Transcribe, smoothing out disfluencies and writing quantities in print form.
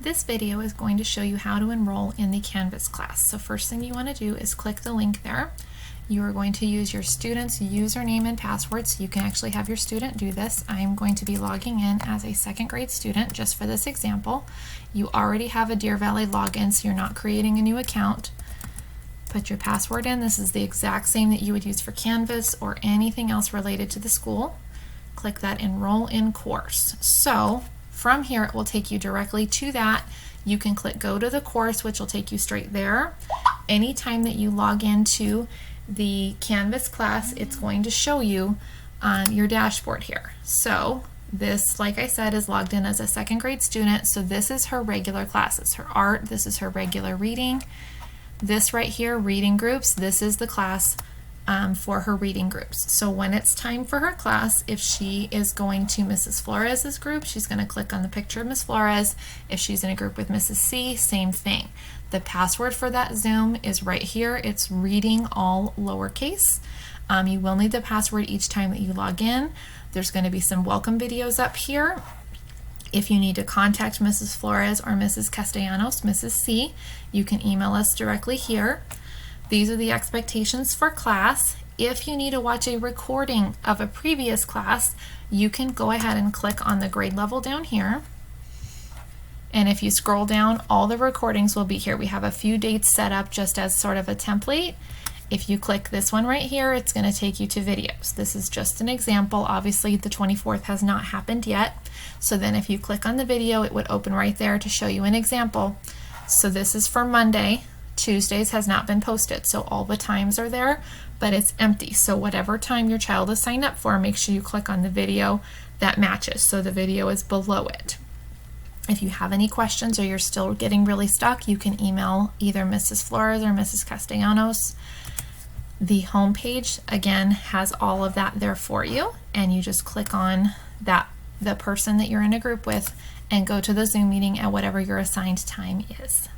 This video is going to show you how to enroll in the Canvas class. So first thing you want to do is click the link there. You are going to use your student's username and password, so you can actually have your student do this. I am going to be logging in as a second grade student just for this example. You already have a Deer Valley login, so you're not creating a new account. Put your password in. This is the exact same that you would use for Canvas or anything else related to the school. Click that Enroll in Course. So from here, it will take you directly to that. You can click Go to the course, which will take you straight there. Anytime that you log into the Canvas class, it's going to show you your dashboard here. So this, like I said, is logged in as a second grade student. So this is her regular classes, her art. This is her regular reading. This right here, reading groups, this is the class for her reading groups. So when it's time for her class, if she is going to Mrs. Flores's group, she's going to click on the picture of Miss Flores. If she's in a group with Mrs. C, same thing. The password for that Zoom is right here. It's reading all lowercase. You will need the password each time that you log in. There's going to be some welcome videos up here. If you need to contact Mrs. Flores or Mrs. Castellanos, Mrs. C, you can email us directly here. These are the expectations for class. If you need to watch a recording of a previous class, you can go ahead and click on the grade level down here. And if you scroll down, all the recordings will be here. We have a few dates set up just as sort of a template. If you click this one right here, it's going to take you to videos. This is just an example. Obviously, the 24th has not happened yet. So then if you click on the video, it would open right there to show you an example. So this is for Monday. Tuesdays has not been posted. So all the times are there, but it's empty. So whatever time your child is signed up for, make sure you click on the video that matches. So the video is below it. If you have any questions or you're still getting really stuck, you can email either Mrs. Flores or Mrs. Castellanos. The home page, again, has all of that there for you, and you just click on the person that you're in a group with and go to the Zoom meeting at whatever your assigned time is.